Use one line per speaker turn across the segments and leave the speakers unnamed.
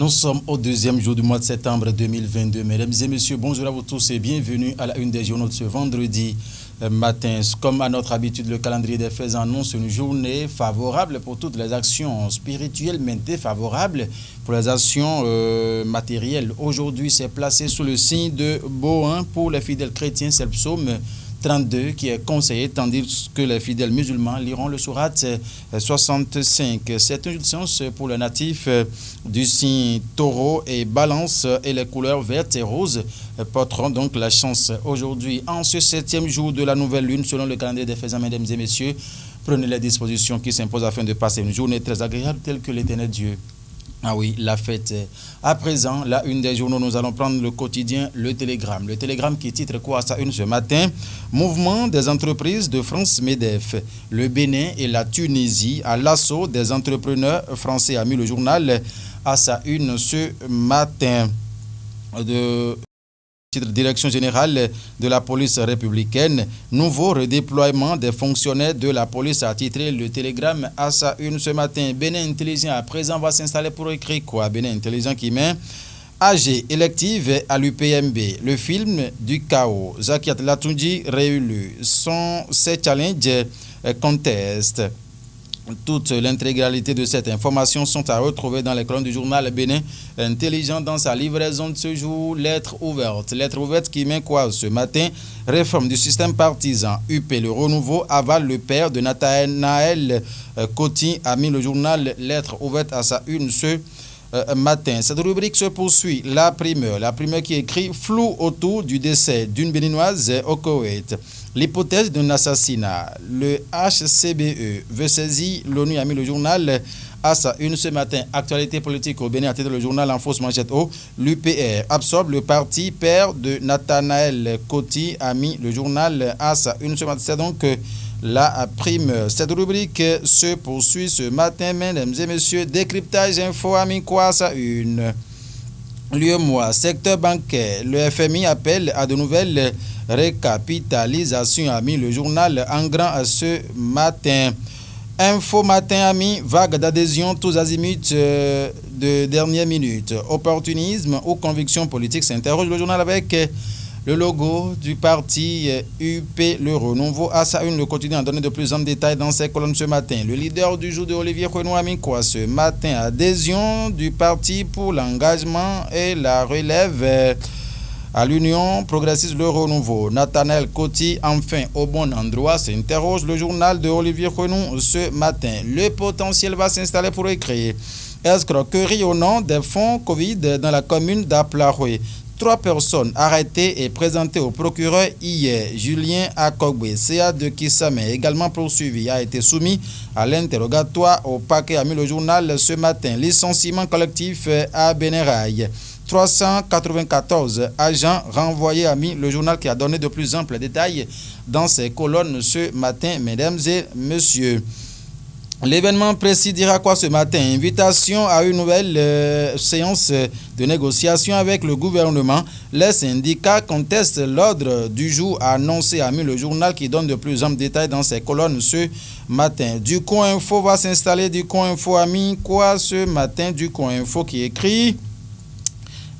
Nous sommes au deuxième jour du mois de septembre 2022. Mesdames et messieurs, bonjour à vous tous et bienvenue à la une des journaux de ce vendredi matin. Comme à notre habitude, le calendrier des faits annonce une journée favorable pour toutes les actions spirituelles, mais défavorable pour les actions matérielles. Aujourd'hui, c'est placé sous le signe de Bohain pour les fidèles chrétiens. C'est le psaume 32 qui est conseillé, tandis que les fidèles musulmans liront le surat 65. C'est une séance pour les natifs du signe taureau et balance, et les couleurs vertes et roses porteront donc la chance aujourd'hui. En ce 7e jour de la nouvelle lune, selon le calendrier des faits, mesdames et messieurs, prenez les dispositions qui s'imposent afin de passer une journée très agréable telle que l'Éternel Dieu. Ah oui, la fête. À présent, la une des journaux, nous allons prendre le quotidien Le Télégramme. Le Télégramme qui titre quoi à sa une ce matin? Mouvement des entreprises de France MEDEF. Le Bénin et la Tunisie à l'assaut des entrepreneurs français, a mis le journal à sa une ce matin. Direction générale de la police républicaine, nouveau redéploiement des fonctionnaires de la police, a titré le Télégramme à sa une ce matin. Bénin intelligent à présent va s'installer pour écrire quoi? Bénin intelligent qui met AG élective à l'UPMB, le film du chaos. Zakiat Latoundi réélu, ses challenges contest. Toute l'intégralité de cette information sont à retrouver dans les colonnes du journal Bénin Intelligent dans sa livraison de ce jour. Lettre ouverte. Lettre ouverte qui met quoi ce matin? Réforme du système partisan. UP, le renouveau avale le père de Nathanaël Coty, a mis le journal Lettre ouverte à sa une ce matin. Cette rubrique se poursuit. La primeur qui écrit flou autour du décès d'une béninoise au Koweït. L'hypothèse d'un assassinat. Le HCBE veut saisir l'ONU, a mis le journal à sa une ce matin. Actualité politique au Bénin, a titré le journal en fausse manchette haut. L'UPR absorbe le parti père de Nathanaël Coty, a mis le journal à sa une ce matin. C'est donc la primeur. Cette rubrique se poursuit ce matin, mesdames et messieurs. Décryptage info, a mis quoi à sa une? Lieu-moi, secteur bancaire, le FMI appelle à de nouvelles récapitalisations, a mis le journal en grand à ce matin. Info matin, ami, vague d'adhésion tous azimuts de dernière minute. Opportunisme ou conviction politique, s'interroge le journal avec le logo du parti UP, le renouveau à sa une. Le quotidien a donné de plus en détails dans ses colonnes ce matin. Le leader du jour de Olivier Renoir a mis quoi ce matin? Adhésion du parti pour l'engagement et la relève à l'Union progressiste, le renouveau. Nathanaël Coty, enfin au bon endroit, s'interroge le journal de Olivier Renoir ce matin. Le potentiel va s'installer pour écrire. Escroquerie au nom des fonds Covid dans la commune d'Aplaroué. 3 personnes arrêtées et présentées au procureur hier. Julien Akogbe, CA de Kissamé, également poursuivi, a été soumis à l'interrogatoire au parquet, a mis le journal ce matin. Licenciement collectif à Bénérail. 394 agents renvoyés, a mis le journal qui a donné de plus amples détails dans ses colonnes ce matin, mesdames et messieurs. L'événement précis dira quoi ce matin? Invitation à une nouvelle séance de négociation avec le gouvernement. Les syndicats contestent l'ordre du jour annoncé, a mis le journal qui donne de plus amples détails dans ses colonnes ce matin. Ducon Info va s'installer. Ducon Info a mis quoi ce matin? Ducon Info qui écrit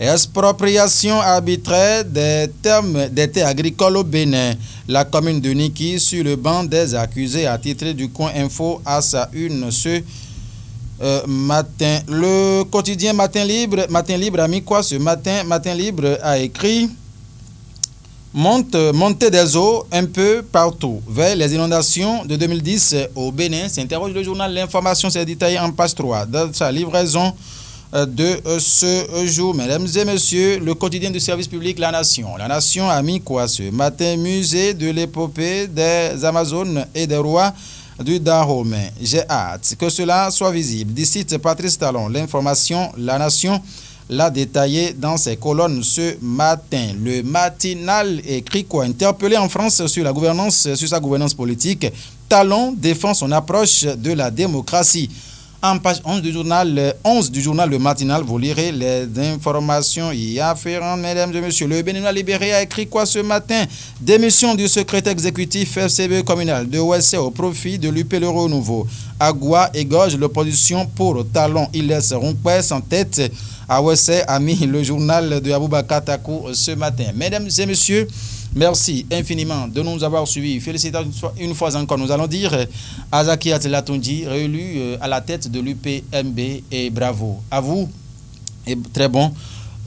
expropriation arbitraire des terres agricoles au Bénin. La commune de Niki sur le banc des accusés, a titré du coin info à sa une ce matin. Le quotidien Matin Libre a mis quoi ce matin? Matin Libre a écrit montée des eaux un peu partout vers les inondations de 2010 au Bénin. S'interroge le journal. L'information s'est détaillée en page 3 dans sa livraison de ce jour. Mesdames et messieurs, le quotidien du service public La Nation. La Nation a mis quoi ce matin? Musée de l'épopée des Amazones et des rois du Dahomey. J'ai hâte que cela soit visible. D'ici Patrice Talon. L'information, La Nation l'a détaillé dans ses colonnes ce matin. Le matinal écrit quoi? Interpellé en France sur sa gouvernance politique, Talon défend son approche de la démocratie. En page 11 du journal Le Matinal, vous lirez les informations y afférentes, mesdames et messieurs. Le Béninois libéré a écrit quoi ce matin? Démission du secrétaire exécutif FCB communal de OSC au profit de l'UP Le Renouveau. Agua égorge l'opposition pour talon. Il laisse Ronquès en tête. À OSC a mis le journal de Aboubakar Takou ce matin. Mesdames et messieurs, merci infiniment de nous avoir suivis. Félicitations une fois encore. Nous allons dire à Zakiat Latoundji, réélu à la tête de l'UPMB, et bravo à vous. Et très bon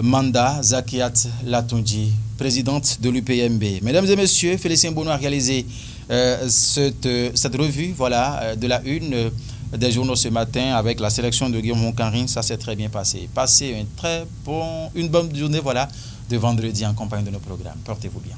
mandat, Zakiat Latoundji, présidente de l'UPMB. Mesdames et messieurs, Félicien Bono a réalisé cette revue de la une des journaux ce matin avec la sélection de Guillaume Moncarin. Ça s'est très bien passé. Passez une bonne journée de vendredi en compagnie de nos programmes. Portez-vous bien.